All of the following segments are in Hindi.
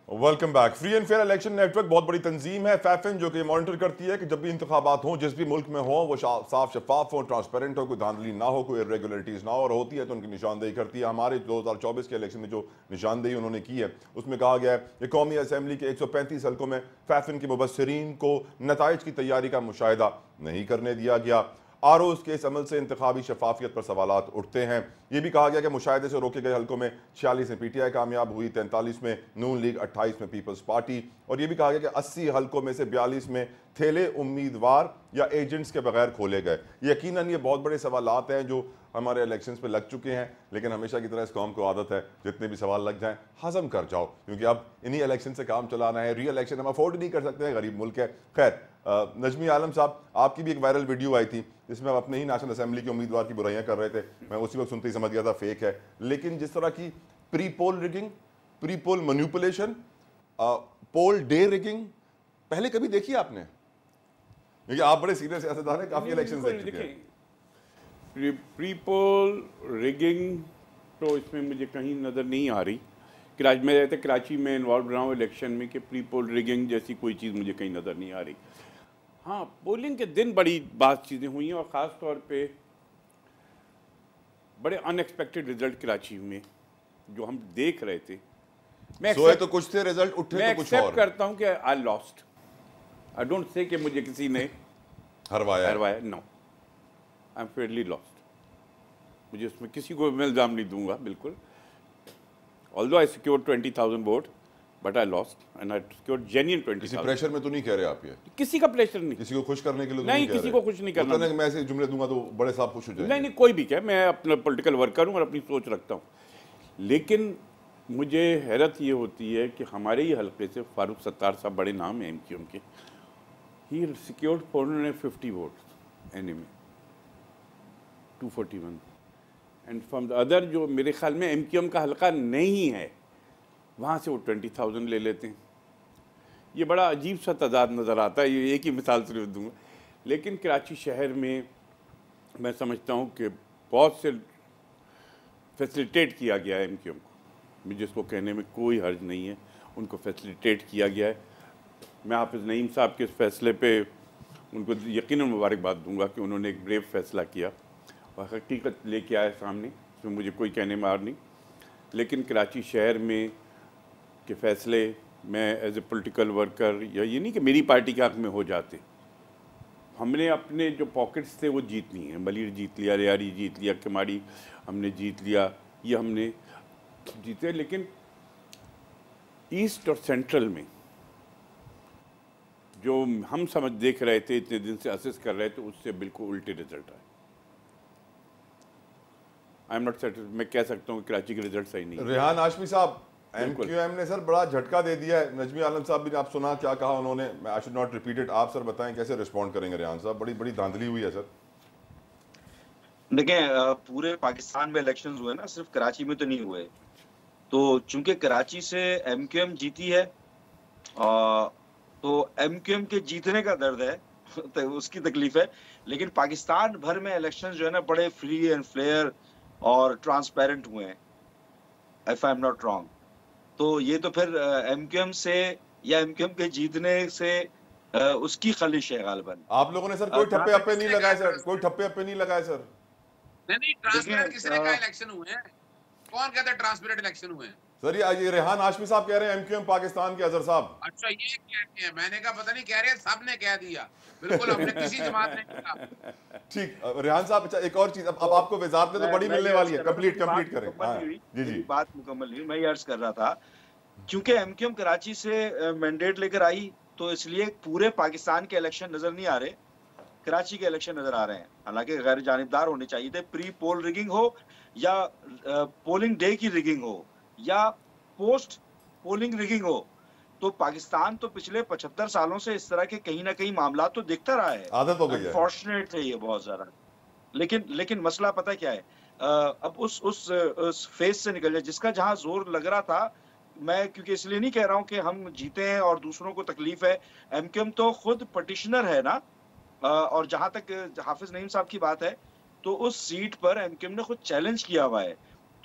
Welcome back. Free and fair election network बहुत बड़ी तंजीम है फैफिन, जो कि मॉनिटर करती है कि जब भी इंतखाबात हों जिस भी मुल्क में हो वो साफ शफाफ हो, ट्रांसपेरेंट हो, कोई धांधली ना हो, कोई इरेगुलरिटीज ना हो, और होती है तो उनकी निशानदेही करती है। हमारे 2024 के इलेक्शन में जो निशानदेही उन्होंने की है उसमें कहा गया है कि कौमी असम्बली के 135 हल्कों में फैफिन के मुबसरीन को नताइज की तैयारी का मुशाहिदा नहीं करने दिया गया। आरओज़ के इस अमल से इंतखाबी शफाफियत पर सवालात उठते हैं। यह भी कहा गया कि मुशाहिदे से रोके गए हल्कों में 46 में पीटीआई कामयाब हुई, 43 में नून लीग, 28 में पीपल्स पार्टी, और यह भी कहा गया कि 80 हल्कों में से 42 में थेले उम्मीदवार या एजेंट्स के बगैर खोले गए। यकीनन ये बहुत बड़े सवालात हैं जो हमारे इलेक्शंस पे लग चुके हैं, लेकिन हमेशा की तरह इस कौम को आदत है जितने भी सवाल लग जाएं हजम कर जाओ, क्योंकि अब इन्हीं इलेक्शन से काम चलाना है। री इलेक्शन हम अफोर्ड नहीं कर सकते हैं, गरीब मुल्क है। खैर, नजमी आलम साहब, आपकी भी एक वायरल वीडियो आई थी जिसमें आप अपने ही नेशनल असेंबली के उम्मीदवार की बुराइयां कर रहे थे। मैं उसी वक्त सुनते ही समझ गया था फेक है, लेकिन जिस तरह की pre poll rigging, pre poll manipulation, poll day rigging पहले कभी देखी आपने? क्योंकि आप बड़े सीनियर सियासतदान हैं, काफी इलेक्शन देख चुके हैं। प्री पोल रिगिंग तो इसमें मुझे कहीं नज़र नहीं आ रही। मैं रहते कराची में इन्वॉल्व रहा हूँ इलेक्शन में, कि प्री पोल रिगिंग जैसी कोई चीज़ मुझे कहीं नज़र नहीं आ रही। हाँ, पोलिंग के दिन बड़ी बात चीज़ें हुई हैं, और ख़ास तौर पे बड़े अनएक्सपेक्टेड रिजल्ट कराची में जो हम देख रहे थे। मैं सोए तो कुछ थे रिजल्ट, उठे मैं तो कुछ और। एक्सेप्ट करता हूँ कि I lost. I don't say कि मुझे किसी ने हरवाया। No, I am fairly lost. मुझे उसमें किसी को मैं इल्ज़ाम नहीं दूंगा, बिल्कुल। Although I secured 20,000 vote, but I lost and I secured genuine 20,000। किसी प्रेशर में तो नहीं कह रहे आप? ये किसी का प्रेशर नहीं, किसी को खुश करने के लिए तो नहीं, किसी को खुश नहीं करना। मैं ऐसे जुमले दूंगा तो बड़े साहब खुश हो जाएंगे। नहीं, कोई भी क्या, मैं अपना पॉलिटिकल वर्कर हूँ और अपनी सोच रखता हूँ। लेकिन मुझे हैरत ये होती है कि हमारे ही हल्के से फारूक सत्तार साहब, बड़े नाम है एमक्यूएम के, he secured 450 votes, enemy 241, and from the other जो मेरे ख्याल में एमक्यूएम का हल्का नहीं है, वहाँ से वो 20,000 ले लेते हैं। ये बड़ा अजीब सा तजाद नज़र आता है। ये एक ही मिसाल सिर्फ दूँगा, लेकिन कराची शहर में मैं समझता हूँ कि बहुत से फैसिलिटेट किया गया है एमक्यूएम को, मुझे इसको कहने में कोई हर्ज नहीं है, उनको फैसिलिटेट किया गया है। मैं हाफिज़ नईम साहब के इस फैसले पे उनको यकीनन मुबारकबाद दूंगा कि उन्होंने एक ब्रेव फैसला किया और हकीकत लेके आया सामने, इसमें मुझे कोई कहने में हार नहीं। लेकिन कराची शहर में के फैसले मैं एज ए पॉलिटिकल वर्कर, या ये नहीं कि मेरी पार्टी के हक़ में हो जाते, हमने अपने जो पॉकेट्स थे वो जीतनी है। मलिर जीत लिया, रियारी जीत लिया, किमाड़ी हमने जीत लिया, ये हमने जीते। लेकिन ईस्ट और सेंट्रल में जो हम समझ देख रहे थे, इतने दिन से असेस कर रहे थे, उससे बिल्कुल उल्टे रिजल्ट आए। I am not satisfied. मैं कह सकता हूँ कि कराची के रिजल्ट सही नहीं। रेहान हाशमी साहब, एमक्यूएम ने सर बड़ा झटका दे दिया है। नजमी आलम साहब भी आप सुना क्या कहा उन्होंने, I should not repeat it. आप सर बताएं कैसे रिस्पॉन्ड करेंगे? रेहान साहब, बड़ी बड़ी धांधली हुई है सर। देखें, पूरे पाकिस्तान में इलेक्शंस हुए ना, सिर्फ कराची में तो नहीं हुए। तो चूंकि कराची से एमक्यूएम जीती है, तो एमक्यूएम के जीतने का दर्द है तो उसकी तकलीफ है। लेकिन पाकिस्तान भर में इलेक्शन जो है ना, बड़े फ्री एंड फेयर और ट्रांसपेरेंट हुए हैं, if I am not wrong. तो ये तो फिर एमक्यूएम से या एमक्यूएम के जीतने से उसकी खलिश है गालिबन। आप लोगों ने सर कोई ठप्पे अप्पे नहीं लगाए सर? कोई ठप्पे अप्पे नहीं लगाए सर? नहीं, ट्रांसपेरेंट किसने कहा इलेक्शन हुए हैं? कौन कहता है ट्रांसपेरेंट इलेक्शन हुए हैं? सर ये रेहान हाशमी साहब कह रहे हैं एमक्यूएम पाकिस्तान के। अजहर साहब, अच्छा, ये कहते हैं, मैंने कहा पता नहीं कह रहे हैं, सबने कह दिया। बिल्कुल, हमने किसी जमात ने कहा। ठीक, रेहान साहब, अच्छा एक और चीज, अब आपको वजारत तो बड़ी मिलने वाली है, कंप्लीट करें। हाँ, जी बात मुकम्मल हुई। मैं ये अर्ज कर रहा था, क्योंकि एमक्यूएम कराची से मैंडेट लेकर आई, तो इसलिए पूरे पाकिस्तान के इलेक्शन नजर नहीं आ रहे, कराची के इलेक्शन नजर आ रहे हैं। हालांकि गैर जानिबदार होने चाहिए थे, प्री पोल रिगिंग हो या पोलिंग डे की रिगिंग हो या पोस्ट पोलिंग रिगिंग हो, तो पाकिस्तान तो पिछले 75 सालों से इस तरह के कहीं ना कहीं मामला तो देखता रहा है। आदत हो गई है, अनफॉर्चुनेट है ये बहुत ज्यादा। लेकिन मसला पता क्या है, अब उस फेज से निकल जाए जिसका जहां जोर लग रहा था। मैं क्योंकि इसलिए नहीं कह रहा हूं कि हम जीते हैं और दूसरों को तकलीफ है। एमक्यूएम तो खुद पटिशनर है ना, और जहां तक हाफिज नईम साहब की बात है, तो उस सीट पर एमक्यूएम ने खुद चैलेंज किया हुआ है।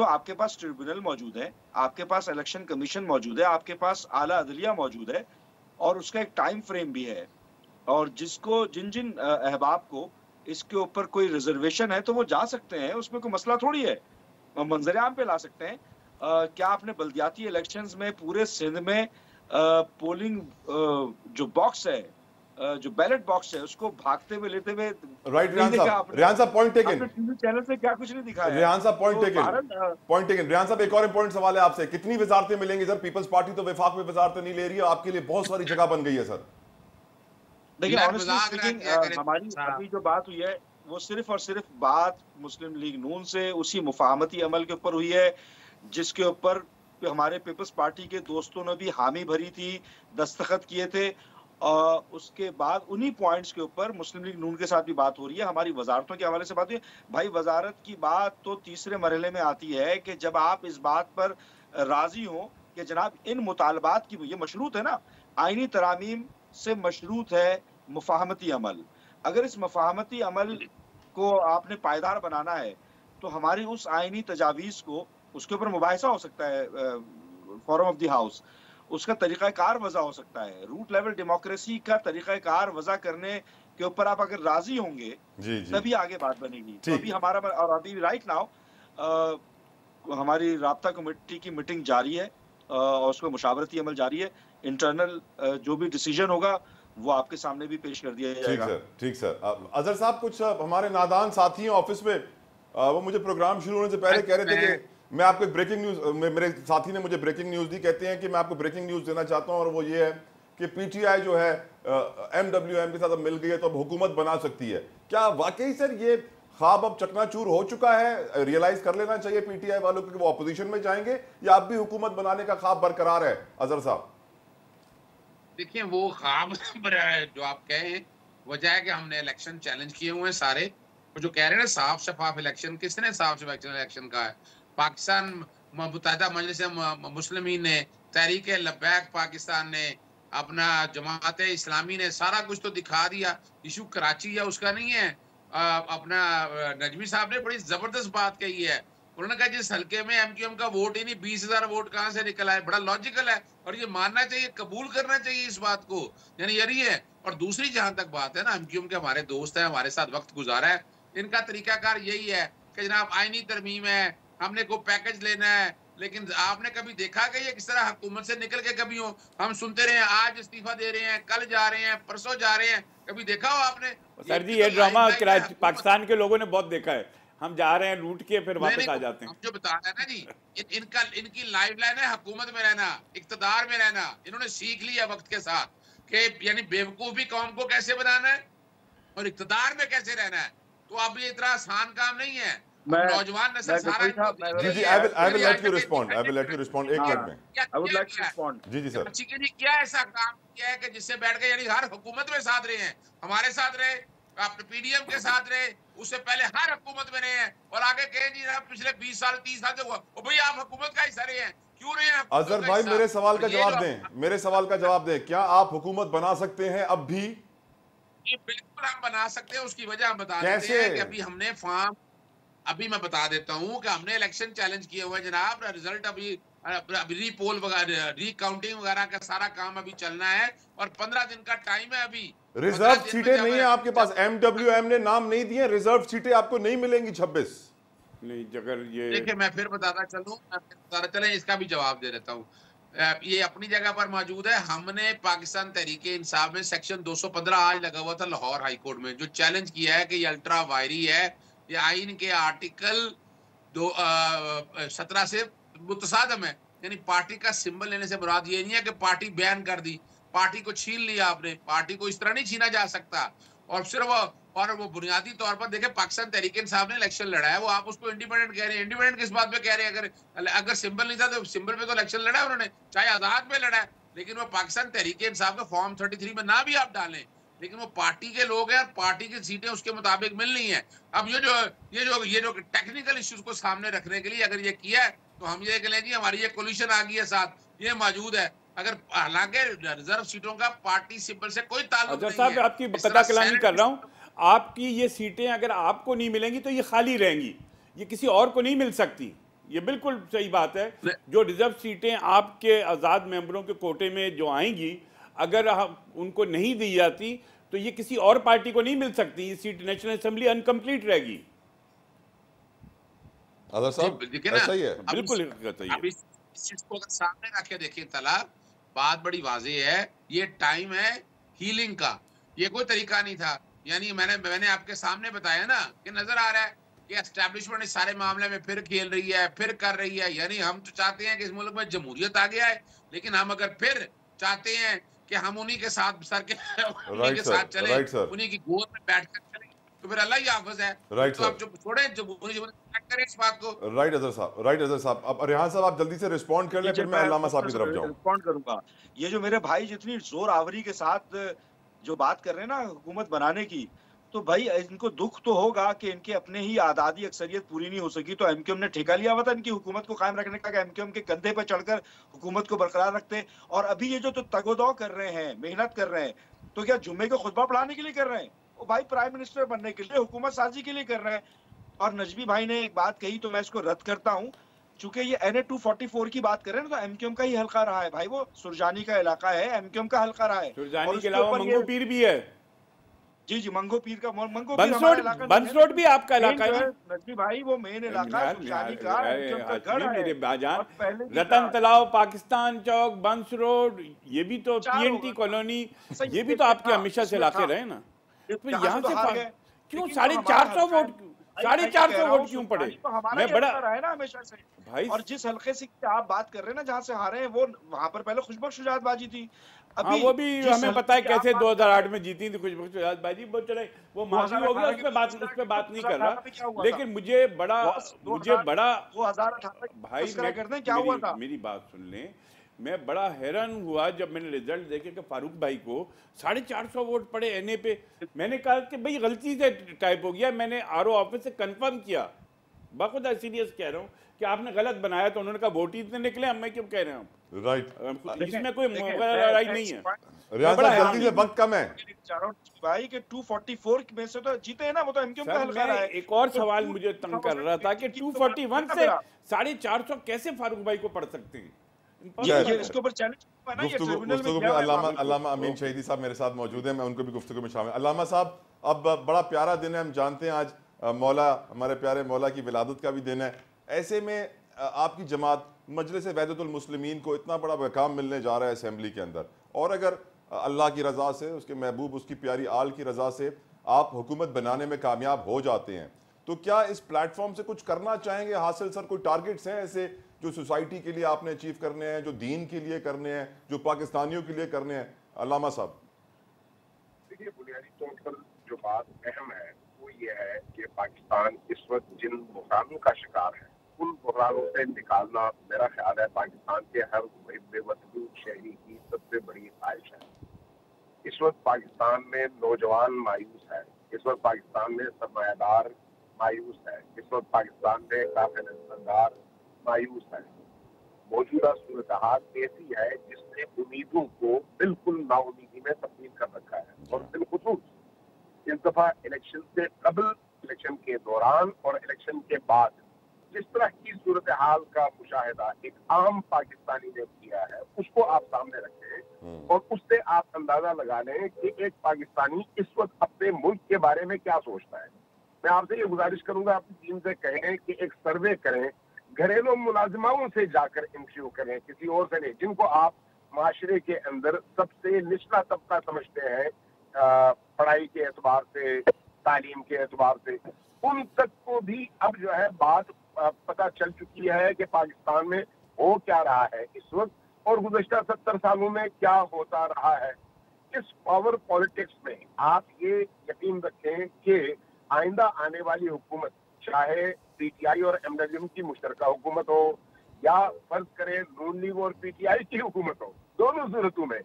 तो आपके पास ट्रिब्यूनल मौजूद है, आपके पास इलेक्शन कमीशन मौजूद है, आपके पास आला अदलिया मौजूद है और उसका एक टाइम फ्रेम भी है। और जिसको जिन जिन अहबाब को इसके ऊपर कोई रिजर्वेशन है तो वो जा सकते हैं, उसमें कोई मसला थोड़ी है, मंजर आम पे ला सकते हैं। क्या आपने बल्दियाती इलेक्शंस में पूरे सिंध में पोलिंग जो बॉक्स है, जो बैलेट बॉक्स है, उसको भागते हुए लेते हुए राइट रियान साहब पॉइंट टेकन, चैनल से क्या कुछ नहीं दिखाया रियान साहब पॉइंट टेकन। रियान साहब एक और इंपॉर्टेंट सवाल है आपसे, कितनी वजारतें मिलेंगी सर? पीपल्स पार्टी तो वफाक में वजारतें नहीं ले रही है, आपके लिए बहुत सारी जगह बन गई है सर। देखिए ऑनेस्टली स्पीकिंग हमारी अभी जो बात हुई है वो सिर्फ और सिर्फ बात मुस्लिम लीग नून से उसी मुफाहमती अमल के ऊपर हुई है जिसके ऊपर हमारे पीपल्स पार्टी के दोस्तों ने भी हामी भरी थी, दस्तखत किए थे। उसके बाद उन्हीं पॉइंट्स के ऊपर मुस्लिम लीग नून के साथ भी बात हो रही है, हमारी वजारतों के हवाले से बात हुई है। भाई वजारत की बात तो तीसरे मरहले में आती है कि जब आप इस बात पर राजी हो कि जनाब इन मुतालबात की, ये मशरूत है ना, आईनी तरामीम से मशरूत है मुफाहमती अमल। अगर इस मुफाहमती अमल को आपने पायदार बनाना है तो हमारी उस आईनी तजावीज़ को, उसके ऊपर मुबाहिसा हो सकता है फोरम ऑफ द हाउस, उसका तरीक़ाकार वज़ा हो सकता है, रूट लेवल डेमोक्रेसी का तरीक़ाकार वज़ा करने के ऊपर आप अगर राजी होंगे तभी आगे बात बनेगी। तो अभी हमारा, और अभी राइट नाउ हमारी राब्ता कमेटी की मीटिंग जारी है और उसमें मुशावरती अमल जारी है। इंटरनल जो भी डिसीजन होगा वो आपके सामने भी पेश कर दिया जाएगा। ठीक सर। अजहर साहब, कुछ हमारे नादान साथी हैं ऑफिस में, वो मुझे प्रोग्राम शुरू होने से पहले कह रहे थे कि मैं आपको ब्रेकिंग न्यूज, मेरे साथी ने मुझे ब्रेकिंग न्यूज दी, कहते हैं कि मैं आपको ब्रेकिंग न्यूज देना चाहता हूं और वो ये है कि पीटीआई जो है MWM के साथ अब मिल गई है तो अब हुकूमत बना सकती है। क्या वाकई सर ये ख्वाब अब चकनाचूर हो चुका है? रियलाइज कर लेना चाहिए पीटीआई वालों को कि वो अपोजिशन में जाएंगे या अब भी हुकूमत बनाने का ख्वाब बरकरार है? अजहर साहब देखिए, वो ख्वाब जो आप कहें, वजह है कि हमने इलेक्शन चैलेंज किए हुए हैं सारे। वो जो कह रहे हैं ना साफ शफाफ इलेक्शन, किसने साफ शफाफ इलेक्शन कहा है? पाकिस्तान मुत्तहिदा मजलिस मुस्लिमीन ने, तहरीक लब्बैक पाकिस्तान ने, अपना जमात इस्लामी ने सारा कुछ तो दिखा दिया। इशू कराची या उसका नहीं है। अपना नजमी साहब ने बड़ी जबरदस्त बात कही है। उन्होंने कहा जिस हल्के में MQM का वोट ही नहीं, 20,000 वोट कहां से निकल आए। बड़ा लॉजिकल है और ये मानना चाहिए, कबूल करना चाहिए इस बात को, यानी यही है। और दूसरी जहां तक बात है ना, MQM के हमारे दोस्त हैं, हमारे साथ वक्त गुजारा है, इनका तरीकाकार यही है कि जनाब आईनी तरमीम है, हमने कोई पैकेज लेना है। लेकिन आपने कभी देखा कि ये किस तरह हुकूमत से निकल के कभी हो? हम सुनते रहे हैं, आज इस्तीफा दे रहे हैं, कल जा रहे हैं, परसों जा रहे हैं, कभी देखा हो आपने? सर जी, ये ड्रामा पाकिस्तान के लोगों ने बहुत देखा है। हम जा रहे हैं लूट के फिर वापस आ जाते हैं। जो बता रहे हैं ना जी, इनकी लाइफलाइन है हुकूमत में रहना, इक्तदार में रहना। इन्होंने सीख लिया वक्त के साथ कि यानी बेवकूफी कौम को कैसे बनाना है और इक्तदार में कैसे रहना है। तो अब ये इतना आसान काम नहीं है। नौजवान नस्ल सारा I will let you respond. I will let you respond एक मिनट में। I would like to respond. जी सर। क्या ऐसा काम किया है कि जिससे बैठ के, यानी हर हुकूमत में साथ रहे हैं, हमारे साथ रहे, अपने PDM के साथ रहे, उससे पहले हर हुकूमत में रहे हैं और आगे कहें जी पिछले 20 साल 30 साल से हुआ ओ भाई आप हुकूमत का हिस्सा रहे हैं, क्यों रहे हैं? अजहर भाई मेरे सवाल का जवाब दें, मेरे सवाल का जवाब दें। क्या आप हुकूमत बना सकते हैं अब भी? ये बिल्कुल हम बना सकते हैं। उसकी वजह हम बता देते हैं कि अभी हमने फॉर्म, अभी मैं बता देता हूँ कि हमने इलेक्शन चैलेंज किए हुए हैं जनाब। रिजल्ट अभी रीपोल वगैरह, रिकाउंटिंग वगैरह का सारा काम अभी चलना है और 15 दिन का टाइम है। अभी रिजर्व सीटें नहीं है आपके पास, MWM ने नाम नहीं दिए, रिजर्व सीटें आपको नहीं मिलेंगी 26 नहीं। अगर ये देखिए, मैं फिर बताता चलूं, चलें इसका भी जवाब दे देता हूँ। ये अपनी जगह पर मौजूद है। हमने पाकिस्तान तहरीक इंसाफ में सेक्शन 215 आज लगा हुआ था लाहौर हाई कोर्ट में, जो चैलेंज किया है कि ये अल्ट्रा वायरी है, ये आइन के आर्टिकल 17 से मुतसादम है। यानी पार्टी का सिंबल लेने से मुराद ये नहीं है कि पार्टी बैन कर दी, पार्टी को छीन लिया आपने। पार्टी को इस तरह नहीं छीना जा सकता। और सिर्फ और वो बुनियादी तौर पर देखें, पाकिस्तान तहरीक इंसाफ ने इलेक्शन लड़ा है, वो आप उसको इंडिपेंडेंट कह रहे हैं। इंडिपेंडेंट किस बात पे कह रहे हैं? अगर सिंबल नहीं था तो सिंबल पे तो इलेक्शन लड़ा है उन्होंने, चाहे आजाद में लड़ा है। लेकिन वो पाकिस्तान तहरीक इंसाफ का फॉर्म 33 में ना भी आप डालें, लेकिन वो पार्टी के लोग हैं और पार्टी की सीटें उसके मुताबिक मिलनी है। अब ये जो टेक्निकल इश्यूज को सामने रखने के लिए अगर ये किया है तो हम ये कह लें जी हमारी ये कोलिशन आ गई है साथ, ये मौजूद है। अगर हालांकि रिजर्व सीटों का पार्टी सिंबल से कोई ताल्लुक नहीं है। साहब, आपकी कथा कलामी कर रहा हूँ। आपकी ये सीटें अगर आपको नहीं मिलेंगी तो ये खाली रहेंगी, ये किसी और को नहीं मिल सकती। ये बिल्कुल सही बात है। जो रिजर्व सीटें आपके आज़ाद मेंबरों के कोटे में जो आएंगी, अगर उनको नहीं दी जाती तो ये किसी और पार्टी को नहीं मिल सकती। ये सीट नेशनल असेंबली अनकम्प्लीट रहेगी। अदर साहब ऐसा ही है, बिल्कुल। अब इस चीज को अगर सामने रखे देखिए तलाल, बात बड़ी वाज़ेह है। ये टाइम है हीलिंग का, ये कोई तरीका नहीं था। यानी मैंने आपके सामने बताया ना कि नजर आ रहा है कि एस्टैब्लिशमेंट इस सारे मामले में फिर खेल रही है, फिर कर रही है। यानी हम तो चाहते हैं कि इस मुल्क में जमहूरियत आ गया है, लेकिन हम अगर फिर चाहते हैं कि हम उन्हीं के साथ सर के उन्हीं के साथ चले, उन्हीं की गोद में बैठकर चले, तो फिर अल्लाह ही हाफिज है। तो आप जो छोड़े जमहूरियत करें इस बात को। राइट अजहर साहब। अब रेहान साहब आप जल्दी से रिस्पॉन्ड कर लें, फिर मैं अल्लामा साहब की तरफ जाऊं। रिस्पॉन्ड करूंगा। ये जो मेरे भाई जितनी जोर आवरी के साथ जो बात कर रहे हैं ना हुकूमत बनाने की, तो भाई इनको दुख तो होगा कि इनके अपने ही आजादी अक्सरियत पूरी नहीं हो सकी, तो एमक्यूएम ने ठेका लिया हुआ था इनकी हुकूमत को कायम रखने का, एमक्यूएम के कंधे पर चढ़कर हुकूमत को बरकरार रखते। और अभी ये जो तो तगोदौ कर रहे हैं, मेहनत कर रहे हैं, तो क्या जुम्मे को खुतबा पढ़ाने के लिए कर रहे हैं? वो भाई प्राइम मिनिस्टर बनने के लिए, हुकूमत साजी के लिए कर रहे हैं। और नजमी भाई ने एक बात कही तो मैं इसको रद्द करता हूँ, चूंकि ये NA 244 की बात करें ना, तो एमक्यूएम का ही हल्का रहा है भाई, वो सुरजानी का इलाका है, एमक्यूएम का हल्का रहा है। सुरजानी के अलावा मंगो पीर भी है। जी मंगो पीर का, मंगो पीर बंसरोड भी आपका इलाका है नजमी भाई, वो मेन इलाका सुरजानी का गढ़ है। मेरे भाईजान, रतन तालाब, पाकिस्तान चौक, बंस रोड, ये भी तो PNT कॉलोनी, ये भी तो आपके हमेशा से इलाके रहे ना। तो यहाँ से क्यों 450 वोट, 450 वोट क्यों पड़े? मैं बड़ा है ना हमेशा से भाई। और जिस हल्के से आप बात कर रहे हैं ना, जहाँ से हारे हैं, वो वहां पर पहले खुशबख्श शुजातबाजी थी। अभी वो भी हमें पता है कैसे 2008 में जीती थी खुशबख्श शुजातबाजी, वो चले, वो माजी हो गया, उस पे बात नहीं कर रहा। लेकिन मुझे बड़ा 2018 भाई, क्या हुआ था, मेरी बात सुन लें। मैं बड़ा हैरान हुआ जब मैंने रिजल्ट देखे कि फारूक भाई को 450 वोट पड़े NA पे। मैंने कहा कि भाई गलती से टाइप हो गया। मैंने RO ऑफिस से कंफर्म किया, बाखुदा सीरियस कह रहा हूँ कि आपने गलत बनाया। तो उन्होंने कहा वोट ही इतने निकले, हम मैं क्यों कह रहे हैं। राइट, इसमें कोई लड़ाई नहीं है। जल्दी से, वक्त कम है भाई के 244 में से तो जीते हैं ना, वो तो एमक्यूएम का हल्का रहा है। एक और सवाल मुझे तंग कर रहा था कि 241 से 450 कैसे फारूक भाई को पढ़ सकते हैं? इसके ऊपर चैलेंज अल्लामा अमीन शहीदी साहब मेरे साथ मौजूद हैं, मैं उनको भी गुफ्तगू में शामिल। अल्लामा साहब, अब बड़ा प्यारा दिन है, हम जानते हैं आज मौला, हमारे प्यारे मौला की विलादत का भी दिन है। ऐसे में आपकी जमात मजलिस वहदतुल मुस्लिमीन को इतना बड़ा मकाम मिलने जा रहा है असेंबली के अंदर, और अगर अल्लाह की रज़ा से, उसके महबूब, उसकी प्यारी आल की रज़ा से आप हुकूमत बनाने में कामयाब हो जाते हैं, तो क्या इस प्लेटफॉर्म से कुछ करना चाहेंगे हासिल? सर, कोई टारगेट्स हैं ऐसे जो सोसाइटी के लिए आपने अचीव करने हैं, जो दीन के लिए करने हैं, जो पाकिस्तानियों के लिए करने हैं? अल्लामा साहब देखिए, बुनियादी तौर पर जो बात अहम है वो ये है कि पाकिस्तान इस वक्त जिन बुहरानों का शिकार है, उन बुहरानों से निकालना मेरा ख्याल है पाकिस्तान के हर बेवतनी शहरी की सबसे बड़ी ख्वाहिश है। इस वक्त पाकिस्तान में नौजवान मायूस है, इस वक्त पाकिस्तान में सरमायादार मायूस है, इस वक्त पाकिस्तान में काफिलदार मायूस है। मौजूदा सूरत हाल ऐसी है जिसने उम्मीदों को बिल्कुल नाउमीदी में तब्दील कर रखा है। और बिलखुसूस इस दफा इलेक्शन से कबल, इलेक्शन के दौरान और इलेक्शन के बाद जिस तरह की सूरत हाल का मुशाहिदा एक आम पाकिस्तानी ने किया है, उसको आप सामने रखें और उससे आप अंदाजा लगा लें कि एक पाकिस्तानी इस वक्त अपने मुल्क के बारे में क्या सोचता है। मैं आपसे ये गुजारिश करूंगा, अपनी टीम से कहें कि एक सर्वे करें, घरेलू मुलाजिमाओं से जाकर इंटरव्यू करें, किसी और से नहीं, जिनको आप माशरे के अंदर सबसे निचला तबका समझते हैं पढ़ाई के एतबार से, तालीम के एतबार से, उन तक को भी अब जो है बात पता चल चुकी है कि पाकिस्तान में हो क्या रहा है इस वक्त और गुज़श्ता 70 सालों में क्या होता रहा है। इस पावर पॉलिटिक्स में आप ये यकीन रखें कि आइंदा आने वाली हुकूमत, चाहे PTI और MWM की मुश्तरका हुकूमत हो या फर्ज करें नून लीग और PTI की हुकूमत हो, दोनों सूरतों में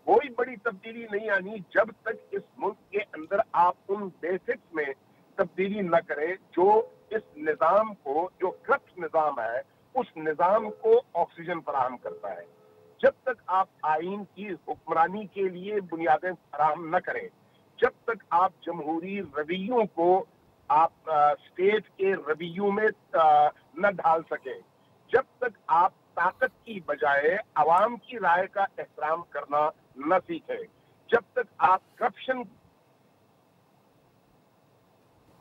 कोई बड़ी तब्दीली नहीं आनी जब तक इस मुल्क के अंदर आप उन बेसिक्स में तब्दीली न करें जो इस निजाम को, जो करप्ट निजाम है, उस निजाम को ऑक्सीजन फराहम करता है। जब तक आप आइन की हुक्मरानी के लिए बुनियादें फराहम न करें, जब तक आप जमहूरी रवैयों को आप स्टेट के रवैयों में न ढाल सकें, जब तक आप ताकत की बजाय आवाम की राय का एहतराम करना न सीखें, जब तक आप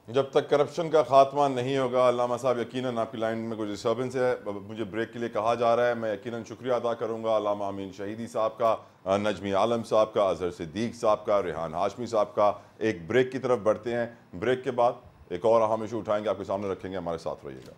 जब तक करप्शन का खात्मा नहीं होगा, अल्लामा साहब यकीनन आपकी लाइन में कुछ डिस्टर्बेंस है, मुझे ब्रेक के लिए कहा जा रहा है। मैं यकीनन शुक्रिया अदा करूंगा अल्लामा अमीन शहीदी साहब का, नजमी आलम साहब का, अजहर सिद्दीक साहब का, रेहान हाशमी साहब का। एक ब्रेक की तरफ बढ़ते हैं, ब्रेक के बाद एक और अहम इशू उठाएंगे, आपके सामने रखेंगे, हमारे साथ रहिएगा।